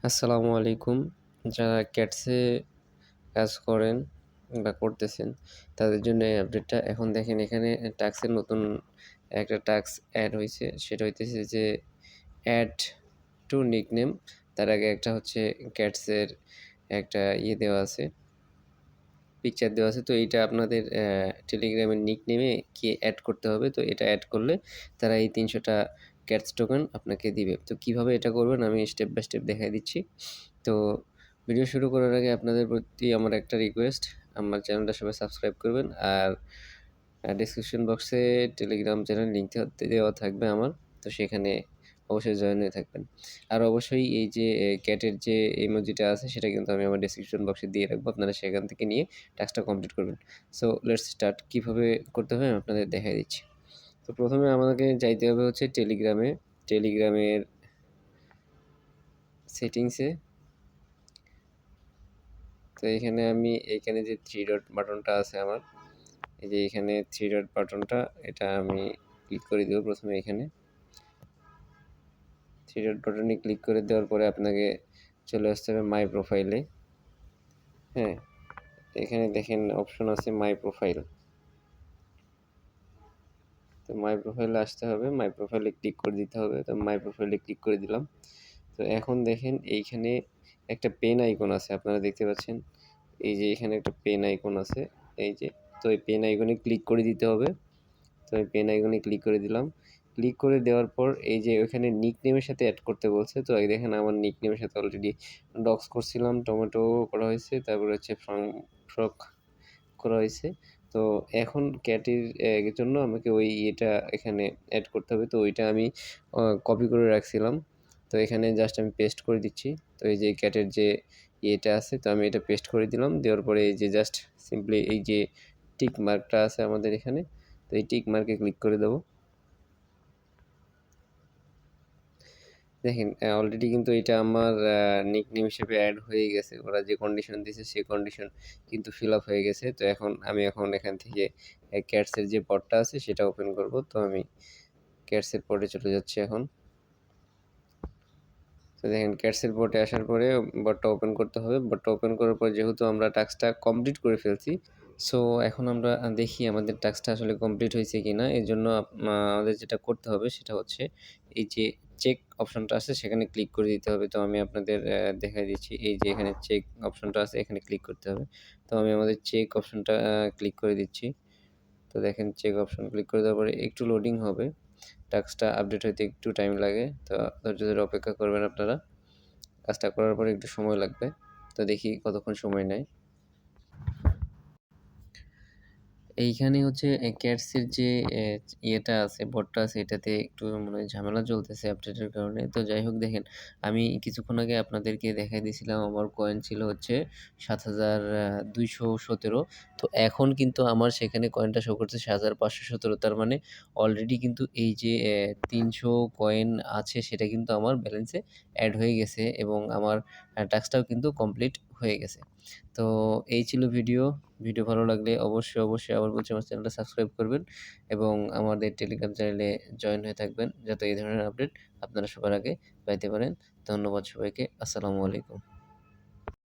আসসালামু আলাইকুম। যারা ক্যাটসে কাজ করেন বা করতেছেন, তাদের জন্য এই আপডেটটা। এখন দেখেন এখানে টাস্কের নতুন একটা টাস্ক এড হইছে। সেটা হইতেছে যে এড টু নিকনেম। তার আগে একটা হচ্ছে ক্যাটসের একটা দেওয়া আছে, পিকচার দেওয়া আছে। তো এইটা আপনাদের টেলিগ্রামের নিকনেমে কি এড করতে হবে। তো এটা এড করলে তারা এই ৩০০ টা ক্যাটস টোকেন আপনাকে দিবে। তো কিভাবে এটা করবেন আমি স্টেপ বাই স্টেপ দেখাই দিচ্ছি। তো ভিডিও শুরু করার আগে আপনাদের প্রতি আমার একটা রিকোয়েস্ট, আমার চ্যানেলটা সবাই সাবস্ক্রাইব করবেন। আর ডেসক্রিপশন বক্সে টেলিগ্রাম চ্যানেল লিঙ্ক দেওয়া থাকবে আমার। তো সেখানে অবশ্যই জয়েন হয়ে থাকবেন। আর অবশ্যই এই যে ক্যাটের যে ইমোজিটা আছে সেটা কিন্তু আমি আমার ডেসক্রিপশন বক্সে দিয়ে রাখবো। আপনারা সেখান থেকে নিয়ে টাস্কটা কমপ্লিট করবেন। So let's start. কীভাবে করতে হবে আমি আপনাদের দেখাই দিচ্ছি। তো প্রথমে আমাদেরকে যাইতে হবে হচ্ছে টেলিগ্রামের সেটিংসে। তো এইখানে যে থ্রি ডট বাটনটা আছে আমার, এই যে এখানে থ্রি ডট বাটনটা, এটা আমি ক্লিক করে দেবো প্রথমে। এখানে থ্রি ডট বাটনে ক্লিক করে দেওয়ার পরে আপনাকে চলে আসতে হবে মাই প্রোফাইলে। হ্যাঁ, এখানে দেখেন অপশন আছে মাই প্রোফাইল। তো মাই প্রোফাইলে আসতে হবে, মাই প্রোফাইলে ক্লিক করে দিতে হবে। তো মাই প্রোফাইলে ক্লিক করে দিলাম। তো এখন দেখেন এইখানে একটা পেন আইকন আছে, আপনারা দেখতে পাচ্ছেন। এই যে এখানে একটা পেন আইকন আছে, এই যে। তো এই পেন আইকনে ক্লিক করে দিতে হবে। তো আমি পেন আইকনে ক্লিক করে দিলাম। ক্লিক করে দেওয়ার পর এই যে ওখানে নিকনেমের সাথে অ্যাড করতে বলছে। তো এই দেখেন আমার নিকনেমের সাথে অলরেডি ডগস করছিলাম, টমেটো করা হয়েছে, তারপরে হচ্ছে ফ্রক করা হয়েছে। তো এখন ক্যাটের জন্য আমাকে ওই এটা এখানে অ্যাড করতে হবে। তো ওইটা আমি কপি করে রাখছিলাম। তো এখানে জাস্ট আমি পেস্ট করে দিচ্ছি। তো এই যে ক্যাটের যে ইয়েটা আছে, তো আমি এটা পেস্ট করে দিলাম। দেওয়ার পরে এই যে জাস্ট সিম্পলি এই যে টিক মার্কটা আছে আমাদের এখানে, তো এই টিক মার্কে ক্লিক করে দেবো। দেখেন অলরেডি কিন্তু এটা আমার নিকনেম হিসেবে অ্যাড হয়ে গেছে। ওরা যে কন্ডিশন দিয়েছে সেই কন্ডিশন কিন্তু ফিল আপ হয়ে গেছে। তো আমি এখান থেকে ক্যাটসের যে পডটা আছে সেটা ওপেন করব। তো আমি ক্যাটসের পডে চলে যাচ্ছি এখন। তো দেখেন ক্যাটসেল বটে আসার পরে বটটা ওপেন করতে হবে। বটটা ওপেন করার পর যেহেতু আমরা টাস্কটা কমপ্লিট করে ফেলছি, সো এখন আমরা দেখি আমাদের টাস্কটা আসলে কমপ্লিট হয়েছে কিনা। এর জন্য আমাদের যেটা করতে হবে সেটা হচ্ছে এই যে চেক অপশনটা আছে সেখানে ক্লিক করে দিতে হবে। তো আমি আপনাদের দেখাই দিচ্ছি। এই যে এখানে চেক অপশনটা আছে, এখানে ক্লিক করতে হবে। তো আমি আমাদের চেক অপশনটা ক্লিক করে দিচ্ছি। তো দেখেন চেক অপশন ক্লিক করে দেওয়ার পরে একটু লোডিং হবে। টাস্কটা আপডেট হইতে একটু টাইম লাগে। তো ধৈর্য ধরে অপেক্ষা করবেন আপনারা। কাজটা করার পরে একটু সময় লাগবে। তো দেখি কতক্ষণ সময় নেয়। এইখানে হচ্ছে ক্যাটসের যে ইয়েটা আছে, বটটা আছে, এটাতে একটু মনে হয় ঝামেলা চলতেছে আপডেটের কারণে। তো যাই হোক দেখেন, আমি কিছুক্ষণ আগে আপনাদেরকে দেখাই দিয়েছিলাম আমার কয়েন ছিল হচ্ছে ৭,২১৭। তো এখন কিন্তু আমার সেখানে কয়েনটা শো করছে ৭,৫১৭। তার মানে অলরেডি কিন্তু এই যে ৩০০ কয়েন আছে সেটা কিন্তু আমার ব্যালেন্সে এড হয়ে গেছে এবং আমার টাস্কটাও কিন্তু কমপ্লিট হয়ে গেছে। তো এই ছিল ভিডিও। ভিডিও ভালো লাগলে অবশ্যই আবার বলছি আমার চ্যানেলটা সাবস্ক্রাইব করবেন এবং আমাদের টেলিগ্রাম চ্যানেলে জয়েন হয়ে থাকবেন যাতে এই ধরনের আপডেট আপনারা সবার আগে পাইতে পারেন। ধন্যবাদ সবাইকে। আসসালামু আলাইকুম।